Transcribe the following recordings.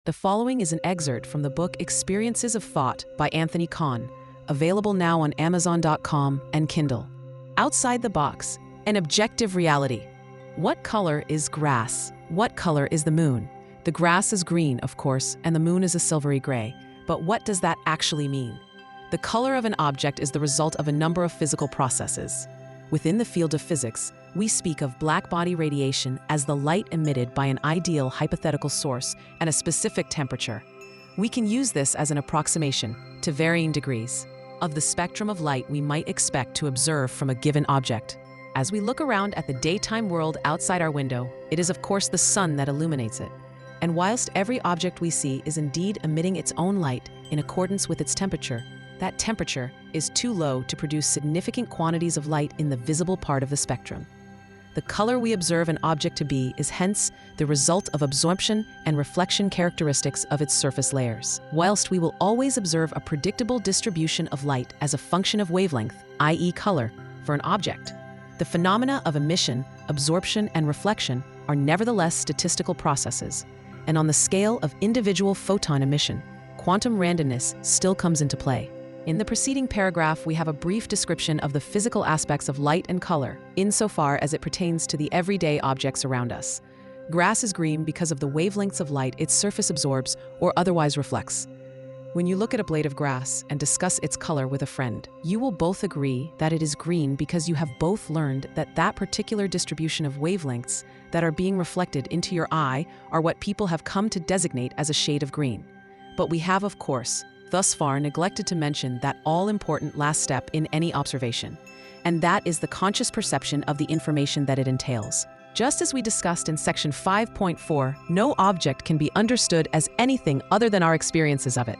The following is an excerpt from the book Experiences of Thought by Anthony Kahn, available now on Amazon.com and Kindle. Outside the box, an objective reality. What color is grass? What color is the moon? The grass is green, of course, and the moon is a silvery gray. But what does that actually mean? The color of an object is the result of a number of physical processes. Within the field of physics, we speak of black-body radiation as the light emitted by an ideal hypothetical source at a specific temperature. We can use this as an approximation, to varying degrees, of the spectrum of light we might expect to observe from a given object. As we look around at the daytime world outside our window, it is of course the sun that illuminates it. And whilst every object we see is indeed emitting its own light in accordance with its temperature, that temperature is too low to produce significant quantities of light in the visible part of the spectrum. The color we observe an object to be is hence the result of absorption and reflection characteristics of its surface layers. Whilst we will always observe a predictable distribution of light as a function of wavelength, i.e. color, for an object, the phenomena of emission, absorption, and reflection are nevertheless statistical processes. And on the scale of individual photon emission, quantum randomness still comes into play. In the preceding paragraph, we have a brief description of the physical aspects of light and color, insofar as it pertains to the everyday objects around us. Grass is green because of the wavelengths of light its surface absorbs or otherwise reflects. When you look at a blade of grass and discuss its color with a friend, you will both agree that it is green because you have both learned that that particular distribution of wavelengths that are being reflected into your eye are what people have come to designate as a shade of green. But we have, of course, thus far neglected to mention that all-important last step in any observation, and that is the conscious perception of the information that it entails. Just as we discussed in section 5.4, no object can be understood as anything other than our experiences of it.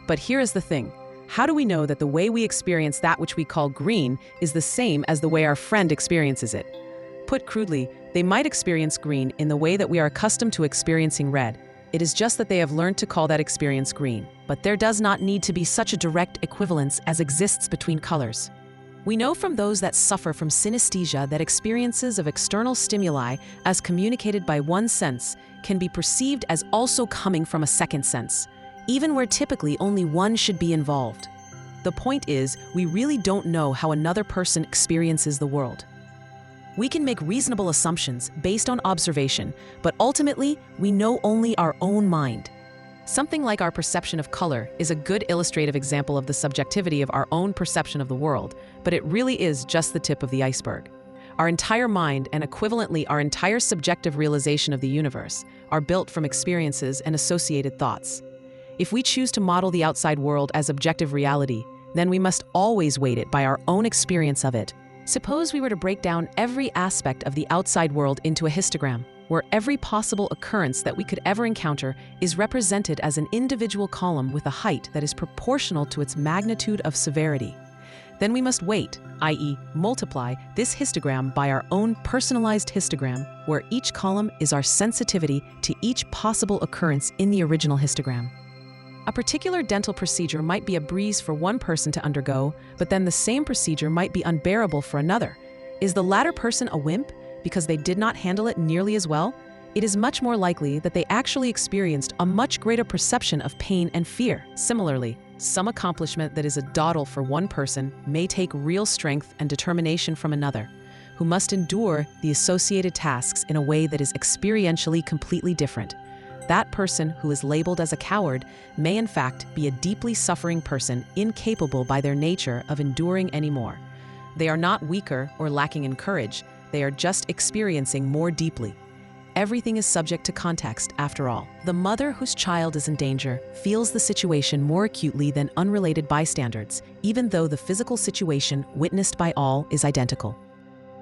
But here is the thing. How do we know that the way we experience that which we call green is the same as the way our friend experiences it? Put crudely, they might experience green in the way that we are accustomed to experiencing red. It is just that they have learned to call that experience green. But there does not need to be such a direct equivalence as exists between colors. We know from those that suffer from synesthesia that experiences of external stimuli as communicated by one sense can be perceived as also coming from a second sense, even where typically only one should be involved. The point is, we really don't know how another person experiences the world. We can make reasonable assumptions based on observation, but ultimately, we know only our own mind. Something like our perception of color is a good illustrative example of the subjectivity of our own perception of the world, but it really is just the tip of the iceberg. Our entire mind, and equivalently our entire subjective realization of the universe, are built from experiences and associated thoughts. If we choose to model the outside world as objective reality, then we must always weight it by our own experience of it. Suppose we were to break down every aspect of the outside world into a histogram, where every possible occurrence that we could ever encounter is represented as an individual column with a height that is proportional to its magnitude of severity. Then we must weight, i.e., multiply, this histogram by our own personalized histogram, where each column is our sensitivity to each possible occurrence in the original histogram. A particular dental procedure might be a breeze for one person to undergo, but then the same procedure might be unbearable for another. Is the latter person a wimp because they did not handle it nearly as well? It is much more likely that they actually experienced a much greater perception of pain and fear. Similarly, some accomplishment that is a dawdle for one person may take real strength and determination from another, who must endure the associated tasks in a way that is experientially completely different. That person who is labeled as a coward may in fact be a deeply suffering person incapable by their nature of enduring anymore. They are not weaker or lacking in courage, they are just experiencing more deeply. Everything is subject to context, after all. The mother whose child is in danger feels the situation more acutely than unrelated bystanders, even though the physical situation witnessed by all is identical.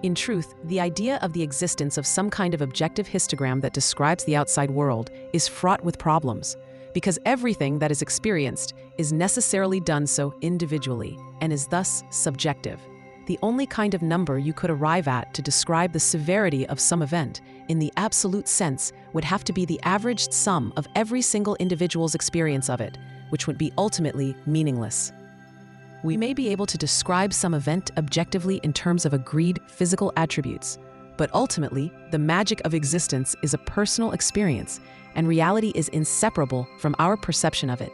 In truth, the idea of the existence of some kind of objective histogram that describes the outside world is fraught with problems, because everything that is experienced is necessarily done so individually and is thus subjective. The only kind of number you could arrive at to describe the severity of some event, in the absolute sense, would have to be the averaged sum of every single individual's experience of it, which would be ultimately meaningless. We may be able to describe some event objectively in terms of agreed physical attributes, but ultimately, the magic of existence is a personal experience, and reality is inseparable from our perception of it.